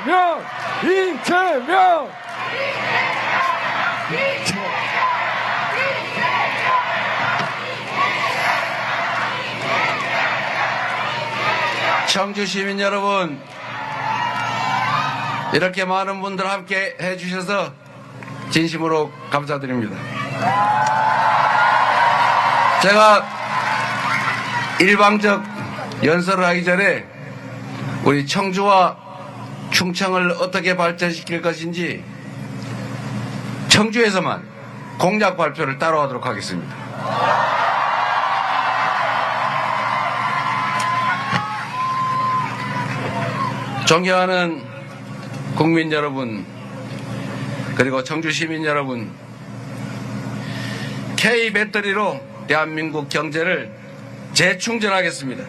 이재명! 이재명! 청주 시민 여러분, 이렇게 많은 분들 함께 해주셔서 진심으로 감사드립니다. 제가 일방적 연설을 하기 전에 우리 청주와 충청을 어떻게 발전시킬 것인지 청주에서만 공약 발표를 따로 하도록 하겠습니다. 존경하는 국민 여러분, 그리고 청주 시민 여러분, K배터리로 대한민국 경제를 재충전하겠습니다.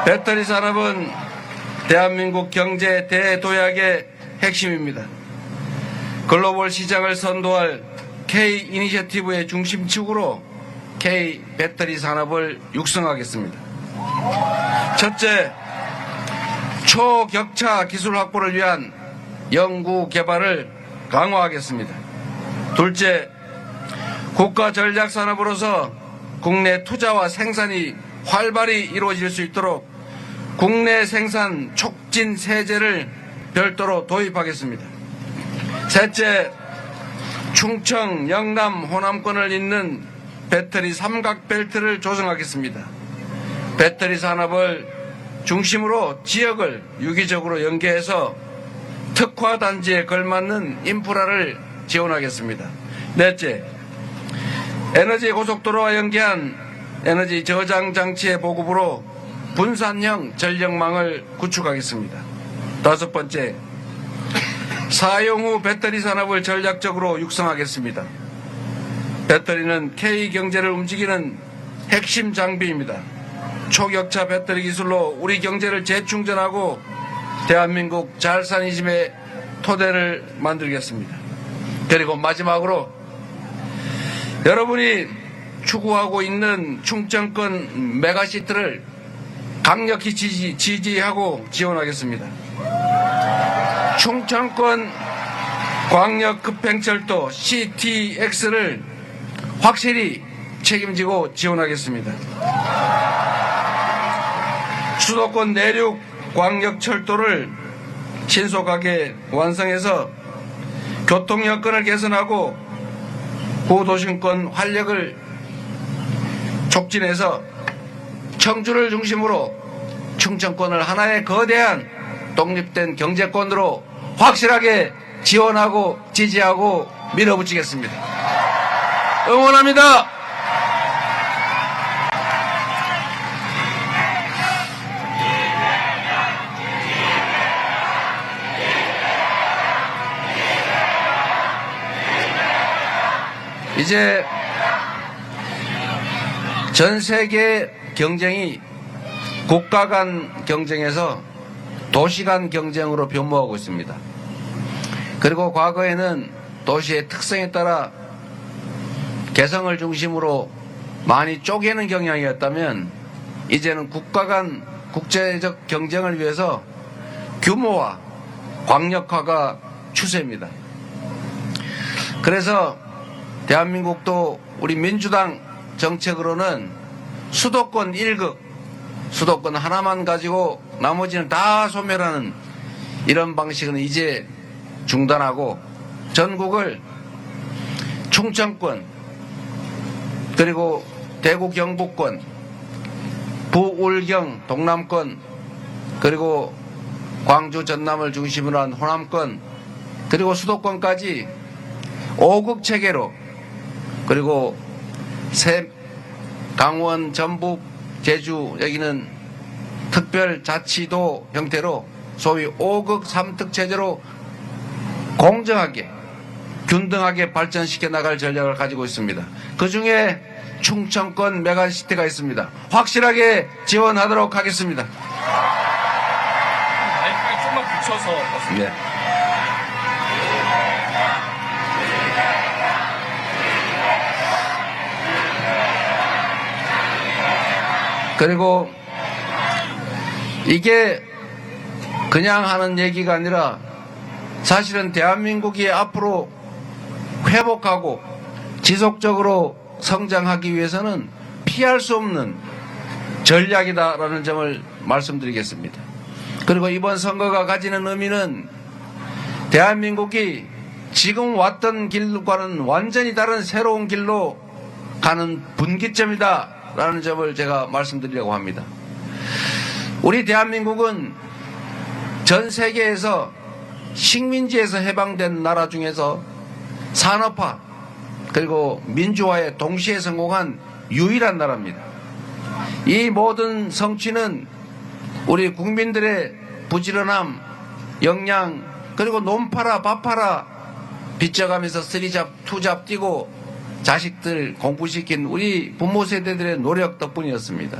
배터리 산업은 대한민국 경제 대도약의 핵심입니다. 글로벌 시장을 선도할 K 이니셔티브의 중심축으로 K 배터리 산업을 육성하겠습니다. 첫째, 초격차 기술 확보를 위한 연구 개발을 강화하겠습니다. 둘째, 국가 전략 산업으로서 국내 투자와 생산이 활발히 이루어질 수 있도록 국내 생산 촉진 세제를 별도로 도입하겠습니다. 셋째, 충청, 영남, 호남권을 잇는 배터리 삼각벨트를 조성하겠습니다. 배터리 산업을 중심으로 지역을 유기적으로 연계해서 특화단지에 걸맞는 인프라를 지원하겠습니다. 넷째, 에너지 고속도로와 연계한 에너지 저장 장치의 보급으로 분산형 전력망을 구축하겠습니다. 다섯 번째, 사용 후 배터리 산업을 전략적으로 육성하겠습니다. 배터리는 K경제를 움직이는 핵심 장비입니다. 초격차 배터리 기술로 우리 경제를 재충전하고 대한민국 잘산이즘의 토대를 만들겠습니다. 그리고 마지막으로 여러분이 추구하고 있는 충청권 메가시티를 강력히 지지하고 지원하겠습니다. 충청권 광역급행철도 CTX를 확실히 책임지고 지원하겠습니다. 수도권 내륙 광역철도를 신속하게 완성해서 교통 여건을 개선하고 구도심권 활력을 촉진해서 청주를 중심으로 충청권을 하나의 거대한 독립된 경제권으로 확실하게 지원하고 지지하고 밀어붙이겠습니다. 응원합니다. 이제 전 세계 경쟁이 국가 간 경쟁에서 도시 간 경쟁으로 변모하고 있습니다. 그리고 과거에는 도시의 특성에 따라 개성을 중심으로 많이 쪼개는 경향이었다면 이제는 국가 간 국제적 경쟁을 위해서 규모화, 광역화가 추세입니다. 그래서 대한민국도 우리 민주당 정책으로는 수도권 1극, 수도권 하나만 가지고 나머지는 다 소멸하는 이런 방식은 이제 중단하고 전국을 충청권, 그리고 대구 경북권, 부울경 동남권, 그리고 광주 전남을 중심으로 한 호남권, 그리고 수도권까지 5극 체계로, 그리고 강원, 전북, 제주 여기는 특별자치도 형태로 소위 5극 3특 체제로 공정하게 균등하게 발전시켜 나갈 전략을 가지고 있습니다. 그중에 충청권 메가시티가 있습니다. 확실하게 지원하도록 하겠습니다. 마이크에 좀만 붙여서 네. 그리고 이게 그냥 하는 얘기가 아니라 사실은 대한민국이 앞으로 회복하고 지속적으로 성장하기 위해서는 피할 수 없는 전략이다라는 점을 말씀드리겠습니다. 그리고 이번 선거가 가지는 의미는 대한민국이 지금 왔던 길과는 완전히 다른 새로운 길로 가는 분기점이다라는 점을 제가 말씀드리려고 합니다. 우리 대한민국은 전 세계에서 식민지에서 해방된 나라 중에서 산업화 그리고 민주화에 동시에 성공한 유일한 나라입니다. 이 모든 성취는 우리 국민들의 부지런함, 역량, 그리고 논 팔아 밥 팔아 빚져가면서 쓰리잡 투잡 뛰고 자식들 공부시킨 우리 부모 세대들의 노력 덕분이었습니다.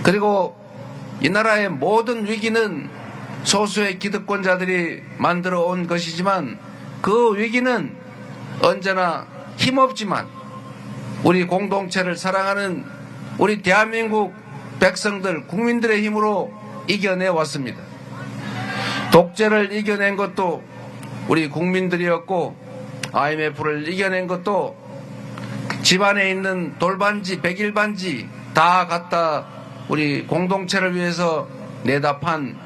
그리고 이 나라의 모든 위기는 소수의 기득권자들이 만들어 온 것이지만 그 위기는 언제나 힘없지만 우리 공동체를 사랑하는 우리 대한민국 백성들, 국민들의 힘으로 이겨내 왔습니다. 독재를 이겨낸 것도 우리 국민들이었고 IMF를 이겨낸 것도 집안에 있는 돌반지, 백일반지 다 갖다 우리 공동체를 위해서 내다 판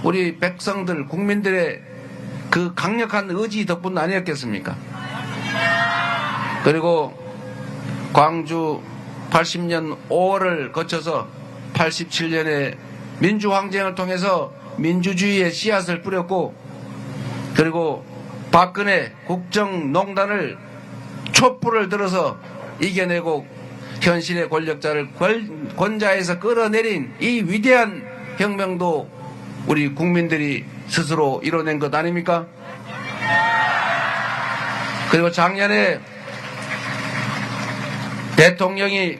우리 백성들, 국민들의 그 강력한 의지 덕분 아니었겠습니까? 그리고 광주 80년 5월을 거쳐서 87년에 민주항쟁을 통해서 민주주의의 씨앗을 뿌렸고 그리고 박근혜 국정농단을 촛불을 들어서 이겨내고 현실의 권력자를 권좌에서 끌어내린 이 위대한 혁명도 우리 국민들이 스스로 이뤄낸 것 아닙니까? 그리고 작년에 대통령이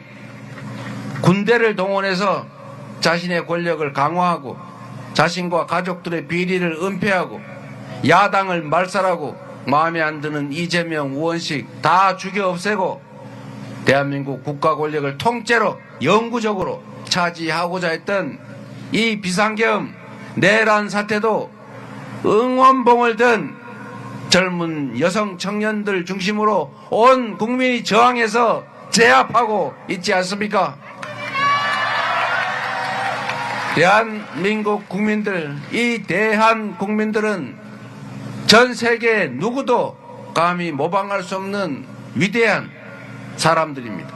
군대를 동원해서 자신의 권력을 강화하고 자신과 가족들의 비리를 은폐하고 야당을 말살하고 마음에 안 드는 이재명, 우원식 다 죽여 없애고 대한민국 국가 권력을 통째로 영구적으로 차지하고자 했던 이 비상계엄 내란 사태도 응원봉을 든 젊은 여성 청년들 중심으로 온 국민이 저항해서 제압하고 있지 않습니까? 대한민국 국민들, 이 대한 국민들은 전 세계 누구도 감히 모방할 수 없는 위대한 사람들입니다.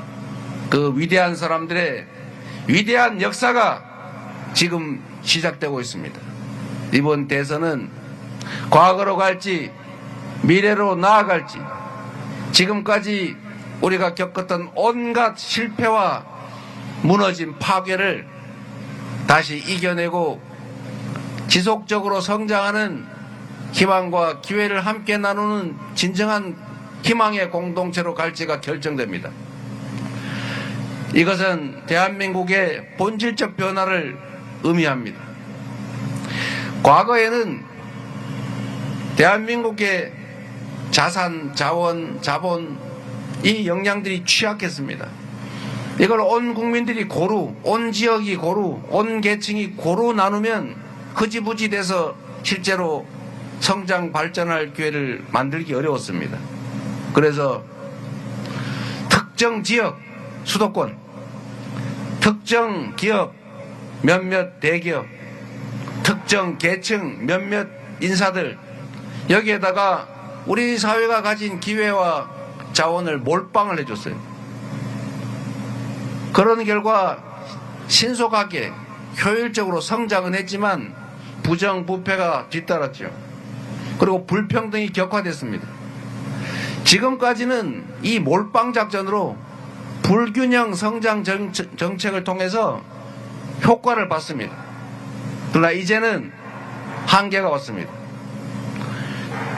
그 위대한 사람들의 위대한 역사가 지금 시작되고 있습니다. 이번 대선은 과거로 갈지 미래로 나아갈지 지금까지 우리가 겪었던 온갖 실패와 무너진 파괴를 다시 이겨내고 지속적으로 성장하는 희망과 기회를 함께 나누는 진정한 희망의 공동체로 갈지가 결정됩니다. 이것은 대한민국의 본질적 변화를 의미합니다. 과거에는 대한민국의 자산, 자원, 자본 이 역량들이 취약했습니다. 이걸 온 국민들이 고루, 온 지역이 고루, 온 계층이 고루 나누면 흐지부지 돼서 실제로 성장 발전할 기회를 만들기 어려웠습니다. 그래서 특정 지역, 수도권, 특정 기업, 몇몇 대기업, 특정 계층, 몇몇 인사들 여기에다가 우리 사회가 가진 기회와 자원을 몰빵을 해줬어요. 그런 결과 신속하게 효율적으로 성장은 했지만 부정부패가 뒤따랐죠. 그리고 불평등이 격화됐습니다. 지금까지는 이 몰빵 작전으로 불균형 성장 정책을 통해서 효과를 봤습니다. 그러나 이제는 한계가 왔습니다.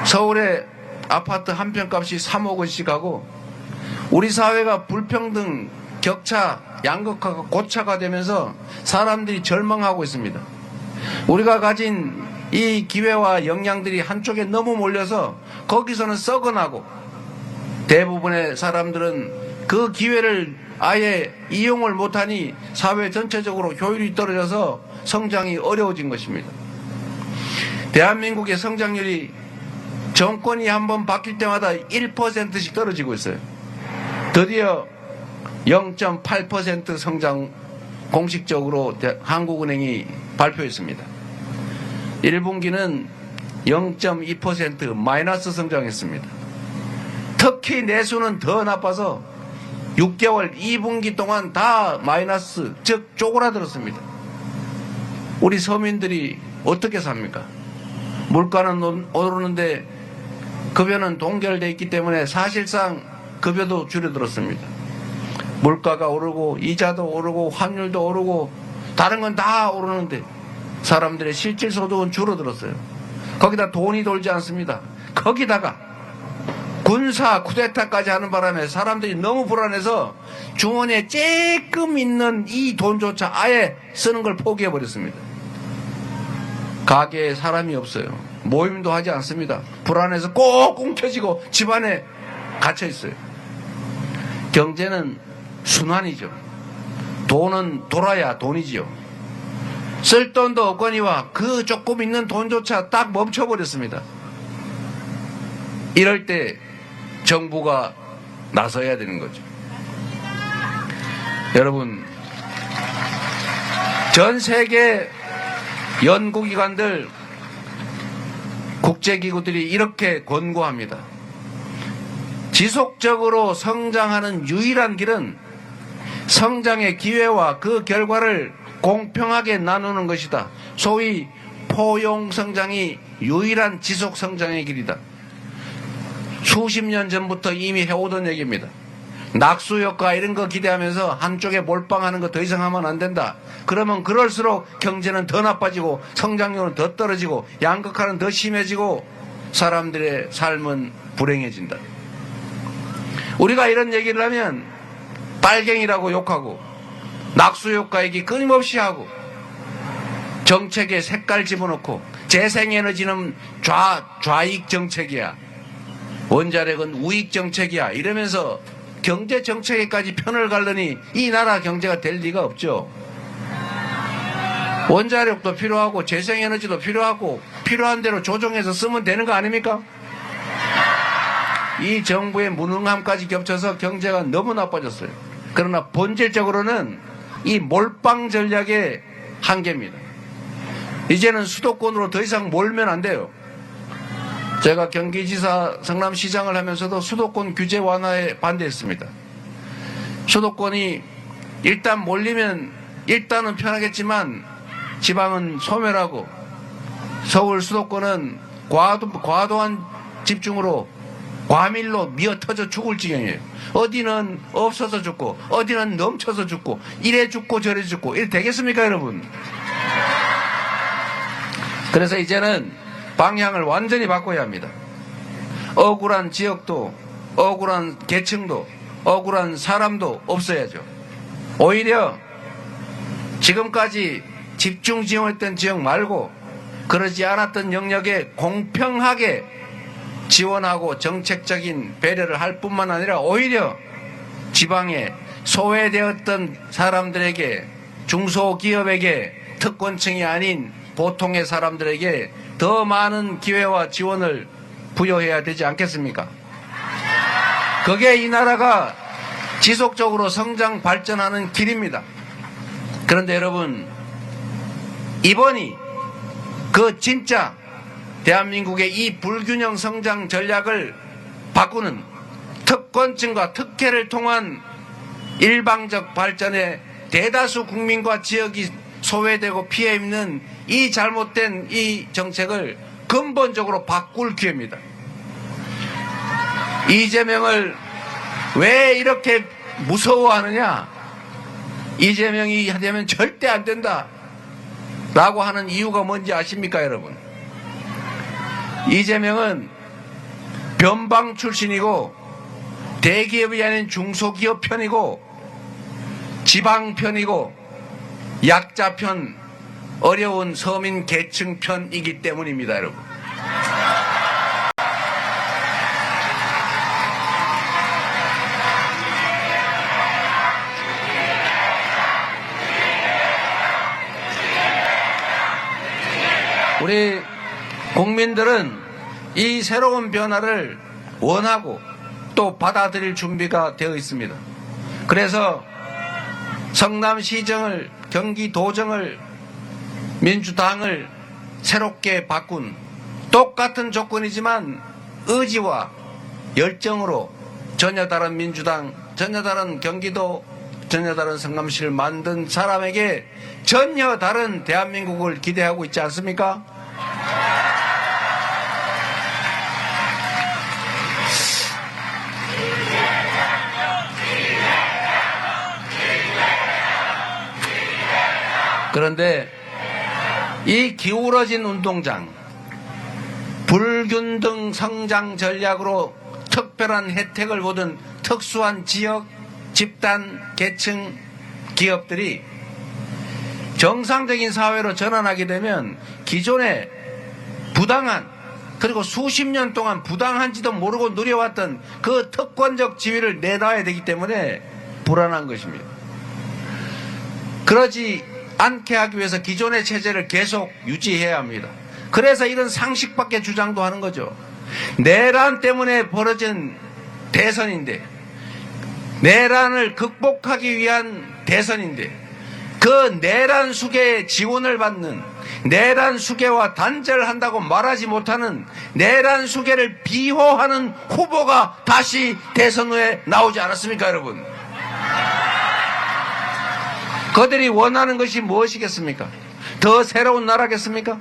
서울의 아파트 한 평값이 3억 원씩 하고 우리 사회가 불평등, 격차, 양극화가 고차가 되면서 사람들이 절망하고 있습니다. 우리가 가진 이 기회와 역량들이 한쪽에 너무 몰려서 거기서는 썩어나고 대부분의 사람들은 그 기회를 아예 이용을 못하니 사회 전체적으로 효율이 떨어져서 성장이 어려워진 것입니다. 대한민국의 성장률이 정권이 한번 바뀔 때마다 1%씩 떨어지고 있어요. 드디어 0.8% 성장 공식적으로 한국은행이 발표했습니다. 1분기는 0.2% 마이너스 성장했습니다. 특히 내수는 더 나빠서 6개월 2분기 동안 다 마이너스, 즉 쪼그라들었습니다. 우리 서민들이 어떻게 삽니까? 물가는 오르는데 급여는 동결되어 있기 때문에 사실상 급여도 줄어들었습니다. 물가가 오르고 이자도 오르고 환율도 오르고 다른 건 다 오르는데 사람들의 실질 소득은 줄어들었어요. 거기다 돈이 돌지 않습니다. 거기다가 군사 쿠데타까지 하는 바람에 사람들이 너무 불안해서 주머니에 쬐끔 있는 이 돈조차 아예 쓰는 걸 포기해버렸습니다. 가게에 사람이 없어요. 모임도 하지 않습니다. 불안해서 꼭 움켜쥐고 집안에 갇혀 있어요. 경제는 순환이죠. 돈은 돌아야 돈이지요. 쓸 돈도 없거니와 그 조금 있는 돈조차 딱 멈춰버렸습니다. 이럴 때 정부가 나서야 되는 거죠. 여러분, 전 세계 연구기관들, 국제기구들이 이렇게 권고합니다. 지속적으로 성장하는 유일한 길은 성장의 기회와 그 결과를 공평하게 나누는 것이다. 소위 포용성장이 유일한 지속성장의 길이다. 수십 년 전부터 이미 해오던 얘기입니다. 낙수효과 이런 거 기대하면서 한쪽에 몰빵하는 거 더 이상 하면 안 된다. 그러면 그럴수록 경제는 더 나빠지고 성장률은 더 떨어지고 양극화는 더 심해지고 사람들의 삶은 불행해진다. 우리가 이런 얘기를 하면 빨갱이라고 욕하고 낙수효과 얘기 끊임없이 하고 정책에 색깔 집어넣고 재생에너지는 좌익 정책이야. 원자력은 우익 정책이야. 이러면서 경제 정책에까지 편을 갈르니 이 나라 경제가 될 리가 없죠. 원자력도 필요하고 재생에너지도 필요하고 필요한 대로 조정해서 쓰면 되는 거 아닙니까? 이 정부의 무능함까지 겹쳐서 경제가 너무 나빠졌어요. 그러나 본질적으로는 이 몰빵 전략의 한계입니다. 이제는 수도권으로 더 이상 몰면 안 돼요. 제가 경기지사 성남시장을 하면서도 수도권 규제 완화에 반대했습니다. 수도권이 일단 몰리면 일단은 편하겠지만 지방은 소멸하고 서울 수도권은 과도한 집중으로 과밀로 미어터져 죽을 지경이에요. 어디는 없어서 죽고 어디는 넘쳐서 죽고 이래 죽고 저래 죽고 이래 되겠습니까 여러분? 그래서 이제는 방향을 완전히 바꿔야 합니다. 억울한 지역도 억울한 계층도 억울한 사람도 없어야죠. 오히려 지금까지 집중 지원했던 지역 말고 그러지 않았던 영역에 공평하게 지원하고 정책적인 배려를 할 뿐만 아니라 오히려 지방에 소외되었던 사람들에게 중소기업에게 특권층이 아닌 보통의 사람들에게 더 많은 기회와 지원을 부여해야 되지 않겠습니까? 그게 이 나라가 지속적으로 성장 발전하는 길입니다. 그런데 여러분, 이번이 그 진짜 대한민국의 이 불균형 성장 전략을 바꾸는 특권층과 특혜를 통한 일방적 발전에 대다수 국민과 지역이 소외되고 피해 입는 이 잘못된 이 정책을 근본적으로 바꿀 기회입니다. 이재명을 왜 이렇게 무서워하느냐? 이재명이 되면 절대 안 된다 라고 하는 이유가 뭔지 아십니까 여러분? 이재명은 변방 출신이고 대기업이 아닌 중소기업 편이고 지방 편이고 약자 편, 어려운 서민 계층 편이기 때문입니다 여러분. 우리 국민들은 이 새로운 변화를 원하고 또 받아들일 준비가 되어 있습니다. 그래서 성남시정을, 경기도정을, 민주당을 새롭게 바꾼 똑같은 조건이지만 의지와 열정으로 전혀 다른 민주당, 전혀 다른 경기도, 전혀 다른 성남시를 만든 사람에게 전혀 다른 대한민국을 기대하고 있지 않습니까? 그런데 이 기울어진 운동장, 불균등 성장 전략으로 특별한 혜택을 보던 특수한 지역, 집단, 계층, 기업들이 정상적인 사회로 전환하게 되면 기존에 부당한, 그리고 수십 년 동안 부당한지도 모르고 누려왔던 그 특권적 지위를 내놔야 되기 때문에 불안한 것입니다. 그러지 않게 하기 위해서 기존의 체제를 계속 유지해야 합니다. 그래서 이런 상식밖에 주장도 하는 거죠. 내란 때문에 벌어진 대선인데, 내란을 극복하기 위한 대선인데, 그 내란 수계의 지원을 받는, 내란 수계와 단절한다고 말하지 못하는, 내란 수계를 비호하는 후보가 다시 대선 후에 나오지 않았습니까, 여러분? 그들이 원하는 것이 무엇이겠습니까? 더 새로운 나라겠습니까?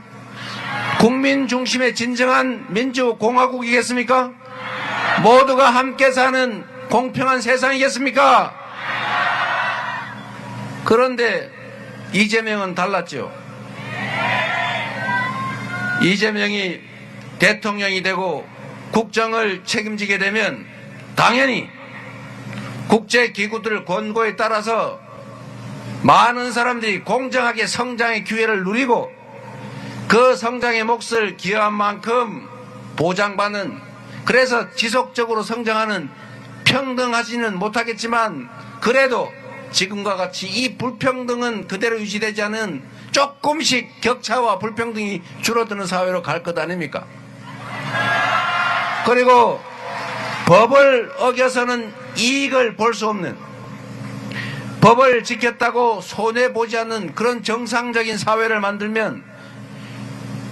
국민 중심의 진정한 민주공화국이겠습니까? 모두가 함께 사는 공평한 세상이겠습니까? 그런데 이재명은 달랐죠. 이재명이 대통령이 되고 국정을 책임지게 되면 당연히 국제기구들 권고에 따라서 많은 사람들이 공정하게 성장의 기회를 누리고 그 성장의 몫을 기여한 만큼 보장받는, 그래서 지속적으로 성장하는, 평등하지는 못하겠지만 그래도 지금과 같이 이 불평등은 그대로 유지되지 않은 조금씩 격차와 불평등이 줄어드는 사회로 갈 것 아닙니까? 그리고 법을 어겨서는 이익을 볼 수 없는, 법을 지켰다고 손해보지 않는 그런 정상적인 사회를 만들면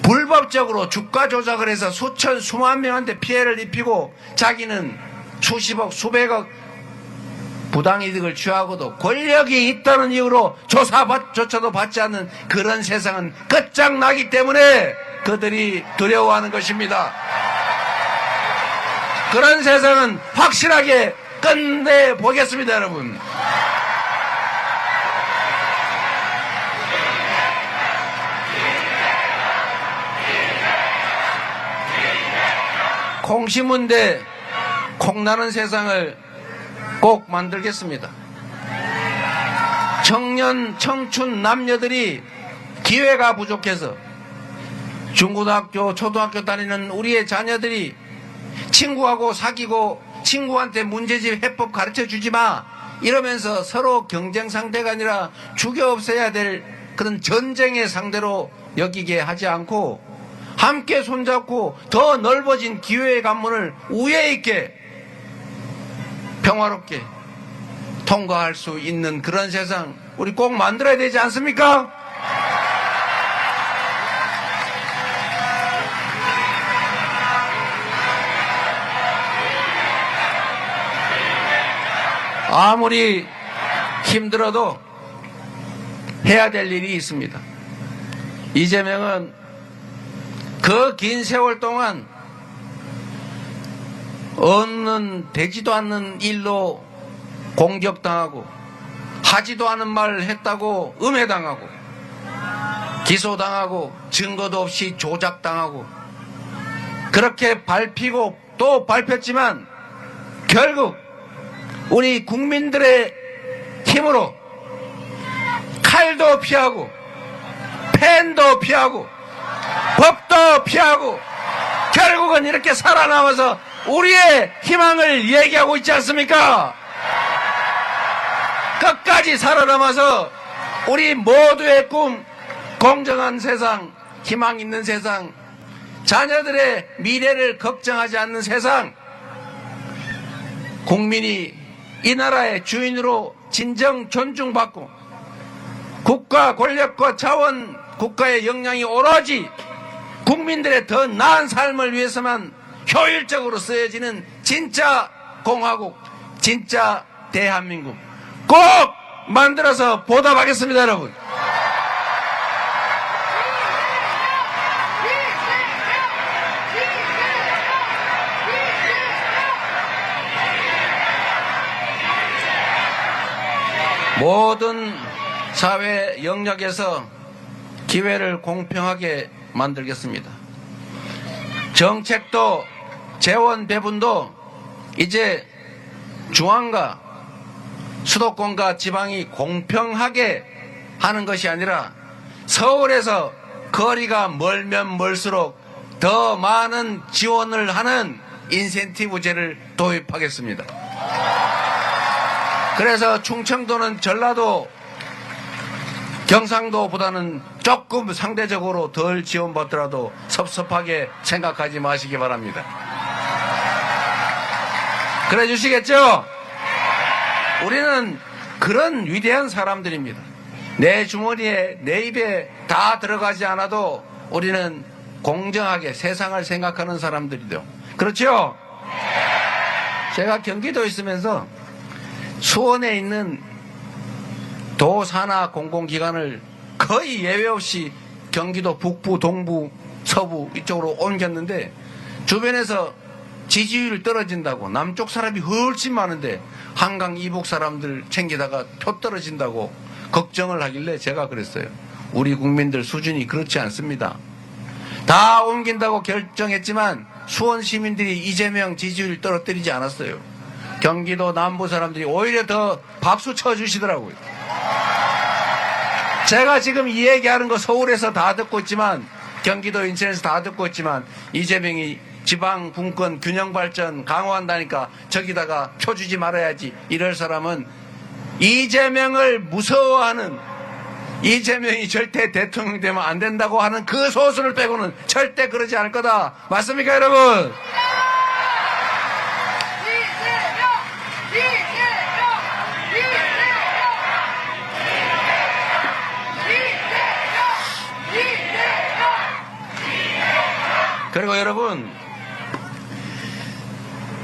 불법적으로 주가 조작을 해서 수천 수만 명한테 피해를 입히고 자기는 수십억 수백억 부당이득을 취하고도 권력이 있다는 이유로 조사조차도 받지 않는 그런 세상은 끝장나기 때문에 그들이 두려워하는 것입니다. 그런 세상은 확실하게 끝내보겠습니다, 여러분. 콩심은데 콩나는 세상을 꼭 만들겠습니다. 청년, 청춘, 남녀들이 기회가 부족해서 중고등학교, 초등학교 다니는 우리의 자녀들이 친구하고 사귀고 친구한테 문제집 해법 가르쳐 주지 마 이러면서 서로 경쟁 상대가 아니라 죽여 없애야 될 그런 전쟁의 상대로 여기게 하지 않고 함께 손잡고 더 넓어진 기회의 관문을 우애 있게 평화롭게 통과할 수 있는 그런 세상 우리 꼭 만들어야 되지 않습니까? 아무리 힘들어도 해야 될 일이 있습니다. 이재명은 그 긴 세월 동안 되지도 않는 일로 공격당하고 하지도 않은 말을 했다고 음해당하고 기소당하고 증거도 없이 조작당하고 그렇게 밟히고 또 밟혔지만 결국 우리 국민들의 힘으로 칼도 피하고 펜도 피하고 법도 피하고 결국은 이렇게 살아남아서 우리의 희망을 얘기하고 있지 않습니까? 끝까지 살아남아서 우리 모두의 꿈, 공정한 세상, 희망 있는 세상, 자녀들의 미래를 걱정하지 않는 세상, 국민이 이 나라의 주인으로 진정 존중받고 국가 권력과 자원, 국가의 역량이 오로지 국민들의 더 나은 삶을 위해서만 효율적으로 쓰여지는 진짜 공화국, 진짜 대한민국 꼭 만들어서 보답하겠습니다, 여러분. 모든 사회 영역에서 기회를 공평하게 만들겠습니다. 정책도 재원 배분도 이제 중앙과 수도권과 지방이 공평하게 하는 것이 아니라 서울에서 거리가 멀면 멀수록 더 많은 지원을 하는 인센티브제를 도입하겠습니다. 그래서 충청도는 전라도, 경상도보다는 조금 상대적으로 덜 지원받더라도 섭섭하게 생각하지 마시기 바랍니다. 그래 주시겠죠? 우리는 그런 위대한 사람들입니다. 내 주머니에, 내 입에 다 들어가지 않아도 우리는 공정하게 세상을 생각하는 사람들이죠. 그렇죠? 제가 경기도에 있으면서 수원에 있는 도, 산하 공공기관을 거의 예외 없이 경기도 북부, 동부, 서부 이쪽으로 옮겼는데 주변에서 지지율 떨어진다고, 남쪽 사람이 훨씬 많은데 한강 이북 사람들 챙기다가 표 떨어진다고 걱정을 하길래 제가 그랬어요. 우리 국민들 수준이 그렇지 않습니다. 다 옮긴다고 결정했지만 수원 시민들이 이재명 지지율 떨어뜨리지 않았어요. 경기도 남부 사람들이 오히려 더 박수 쳐주시더라고요. 제가 지금 이 얘기하는 거 서울에서 다 듣고 있지만, 경기도 인천에서 다 듣고 있지만, 이재명이 지방 분권 균형 발전 강화한다니까 저기다가 표 주지 말아야지 이럴 사람은 이재명을 무서워하는, 이재명이 절대 대통령 되면 안 된다고 하는 그 소수를 빼고는 절대 그러지 않을 거다. 맞습니까, 여러분? 그리고 여러분,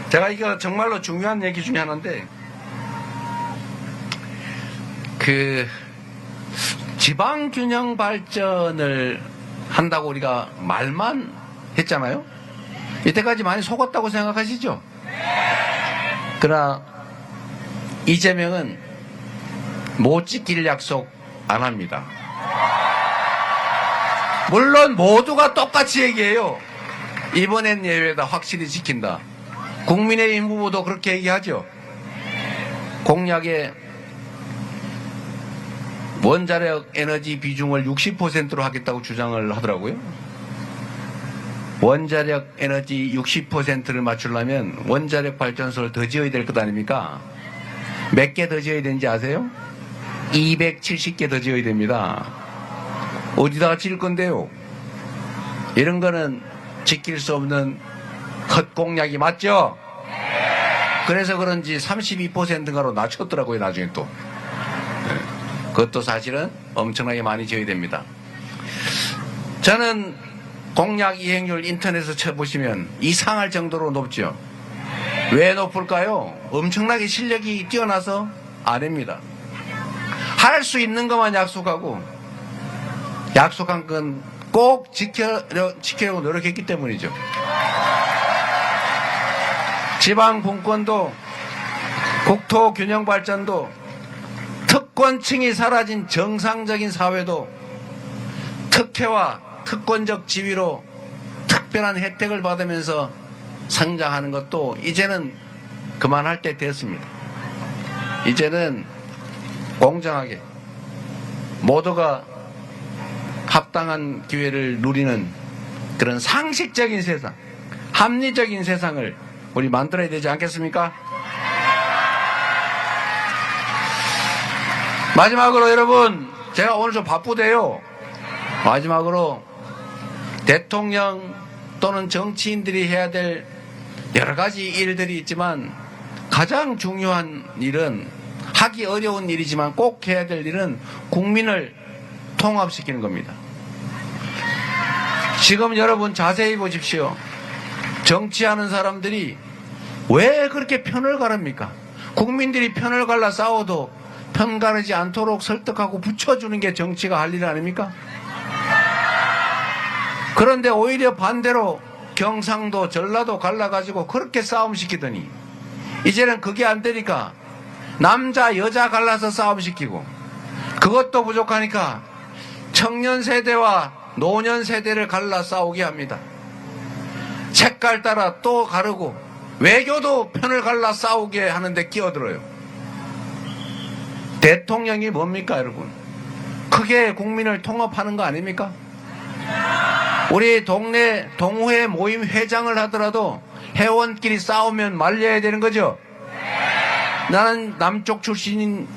제가 이거 정말로 중요한 얘기 중에 하나인데, 지방균형 발전을 한다고 우리가 말만 했잖아요. 이때까지 많이 속았다고 생각하시죠? 그러나 이재명은 못 지킬 약속 안 합니다. 물론 모두가 똑같이 얘기해요. 이번엔 예외다, 확실히 지킨다. 국민의힘 후보도 그렇게 얘기하죠. 공약에 원자력 에너지 비중을 60%로 하겠다고 주장을 하더라고요. 원자력 에너지 60%를 맞추려면 원자력 발전소를 더 지어야 될 것 아닙니까? 몇 개 더 지어야 되는지 아세요? 270개 더 지어야 됩니다. 어디다가 지을 건데요? 이런 거는 지킬 수 없는 헛공약이 맞죠? 그래서 그런지 32%인가로 낮췄더라고요, 나중에 또. 그것도 사실은 엄청나게 많이 지어야 됩니다. 저는 공약 이행률 인터넷에서 쳐보시면 이상할 정도로 높죠. 왜 높을까요? 엄청나게 실력이 뛰어나서 아닙니다. 할 수 있는 것만 약속하고 약속한 건 꼭 지키려고 노력했기 때문이죠. 지방 분권도, 국토 균형 발전도, 특권층이 사라진 정상적인 사회도 특혜와 특권적 지위로 특별한 혜택을 받으면서 성장하는 것도 이제는 그만할 때 됐습니다. 이제는 공정하게 모두가 합당한 기회를 누리는 그런 상식적인 세상, 합리적인 세상을 우리 만들어야 되지 않겠습니까? 마지막으로 여러분, 제가 오늘 좀 바쁘대요. 마지막으로 대통령 또는 정치인들이 해야 될 여러 가지 일들이 있지만 가장 중요한 일은, 하기 어려운 일이지만 꼭 해야 될 일은 국민을 통합시키는 겁니다. 지금 여러분 자세히 보십시오. 정치하는 사람들이 왜 그렇게 편을 가릅니까? 국민들이 편을 갈라 싸워도 편 가르지 않도록 설득하고 붙여주는 게 정치가 할 일 아닙니까? 그런데 오히려 반대로 경상도, 전라도 갈라가지고 그렇게 싸움시키더니 이제는 그게 안 되니까 남자, 여자 갈라서 싸움시키고, 그것도 부족하니까 청년 세대와 노년 세대를 갈라 싸우게 합니다. 색깔 따라 또 가르고 외교도 편을 갈라 싸우게 하는데 끼어들어요. 대통령이 뭡니까 여러분? 크게 국민을 통합하는 거 아닙니까? 우리 동네 동호회 모임 회장을 하더라도 회원끼리 싸우면 말려야 되는 거죠? 나는 남쪽 출신인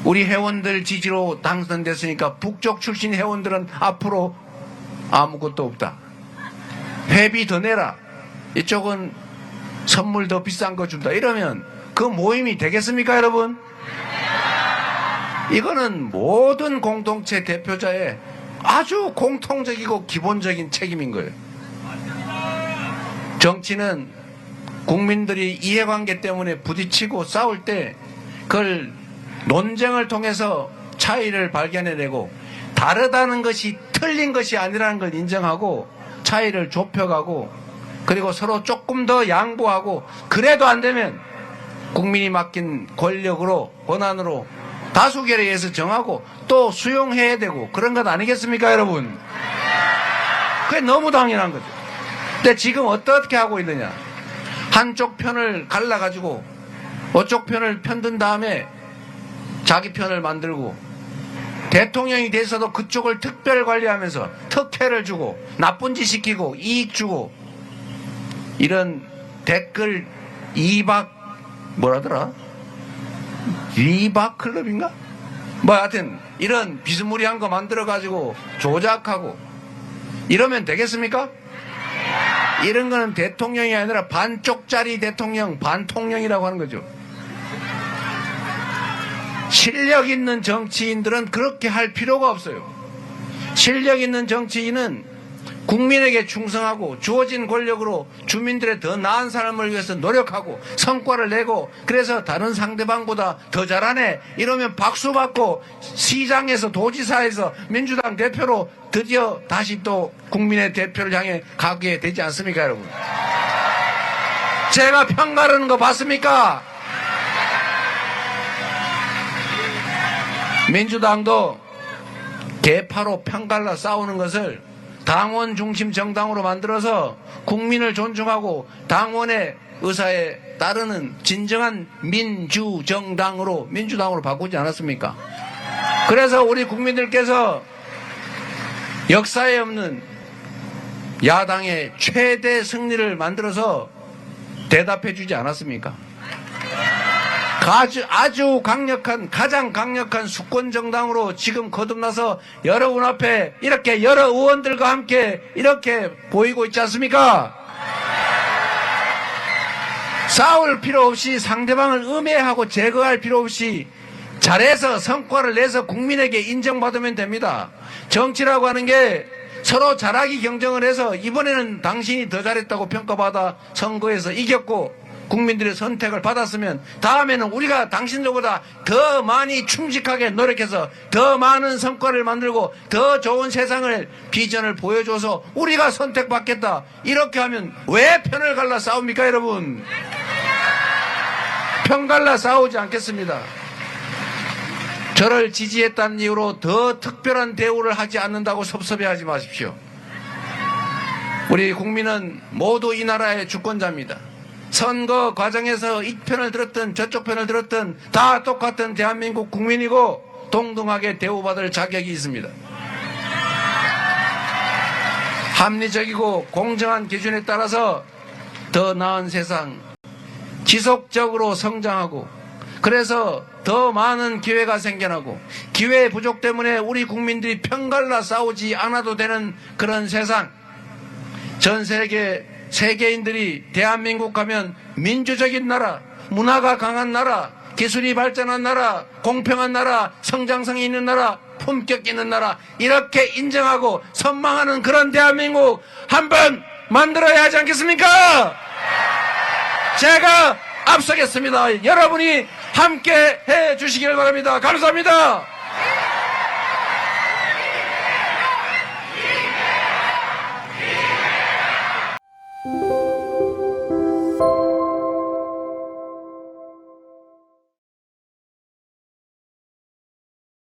우리 회원들 지지로 당선됐으니까 북쪽 출신 회원들은 앞으로 아무것도 없다. 회비 더 내라. 이쪽은 선물 더 비싼 거 준다. 이러면 그 모임이 되겠습니까 여러분? 이거는 모든 공동체 대표자의 아주 공통적이고 기본적인 책임인 거예요. 정치는 국민들이 이해관계 때문에 부딪히고 싸울 때 그걸 논쟁을 통해서 차이를 발견해내고, 다르다는 것이 틀린 것이 아니라는 걸 인정하고 차이를 좁혀가고, 그리고 서로 조금 더 양보하고, 그래도 안 되면 국민이 맡긴 권력으로, 권한으로 다수결에 의해서 정하고 또 수용해야 되고, 그런 것 아니겠습니까 여러분? 그게 너무 당연한 거죠. 근데 지금 어떻게 하고 있느냐, 한쪽 편을 갈라가지고 어쪽 편을 편든 다음에 자기 편을 만들고, 대통령이 돼서도 그쪽을 특별 관리하면서 특혜를 주고 나쁜 짓 시키고 이익 주고, 이런 댓글 뭐라더라? 리박 클럽인가? 뭐 하여튼 이런 비스무리한 거 만들어가지고 조작하고 이러면 되겠습니까? 이런 거는 대통령이 아니라 반쪽짜리 대통령, 반통령이라고 하는 거죠. 실력 있는 정치인들은 그렇게 할 필요가 없어요. 실력 있는 정치인은 국민에게 충성하고 주어진 권력으로 주민들의 더 나은 삶을 위해서 노력하고 성과를 내고, 그래서 다른 상대방보다 더 잘하네 이러면 박수 받고 시장에서 도지사에서 민주당 대표로 드디어 다시 또 국민의 대표를 향해 가게 되지 않습니까 여러분? 제가 편 가르는 거 봤습니까? 민주당도 개파로 편 갈라 싸우는 것을 당원 중심 정당으로 만들어서 국민을 존중하고 당원의 의사에 따르는 진정한 민주정당으로, 민주당으로 바꾸지 않았습니까? 그래서 우리 국민들께서 역사에 없는 야당의 최대 승리를 만들어서 대답해 주지 않았습니까? 아주 강력한, 가장 강력한 수권 정당으로 지금 거듭나서 여러분 앞에 이렇게 여러 의원들과 함께 이렇게 보이고 있지 않습니까? 싸울 필요 없이, 상대방을 음해하고 제거할 필요 없이 잘해서 성과를 내서 국민에게 인정받으면 됩니다. 정치라고 하는 게 서로 잘하기 경쟁을 해서 이번에는 당신이 더 잘했다고 평가받아 선거에서 이겼고 국민들의 선택을 받았으면 다음에는 우리가 당신들보다 더 많이 충직하게 노력해서 더 많은 성과를 만들고 더 좋은 세상을, 비전을 보여줘서 우리가 선택받겠다. 이렇게 하면 왜 편을 갈라 싸웁니까 여러분? 편 갈라 싸우지 않겠습니다. 저를 지지했다는 이유로 더 특별한 대우를 하지 않는다고 섭섭해하지 마십시오. 우리 국민은 모두 이 나라의 주권자입니다. 선거 과정에서 이 편을 들었든 저쪽 편을 들었든 다 똑같은 대한민국 국민이고 동등하게 대우받을 자격이 있습니다. 합리적이고 공정한 기준에 따라서 더 나은 세상, 지속적으로 성장하고, 그래서 더 많은 기회가 생겨나고, 기회 부족 때문에 우리 국민들이 편갈라 싸우지 않아도 되는 그런 세상, 전 세계인들이 대한민국 하면 민주적인 나라, 문화가 강한 나라, 기술이 발전한 나라, 공평한 나라, 성장성이 있는 나라, 품격 있는 나라, 이렇게 인정하고 선망하는 그런 대한민국 한번 만들어야 하지 않겠습니까? 제가 앞서겠습니다. 여러분이 함께 해 주시길 바랍니다. 감사합니다.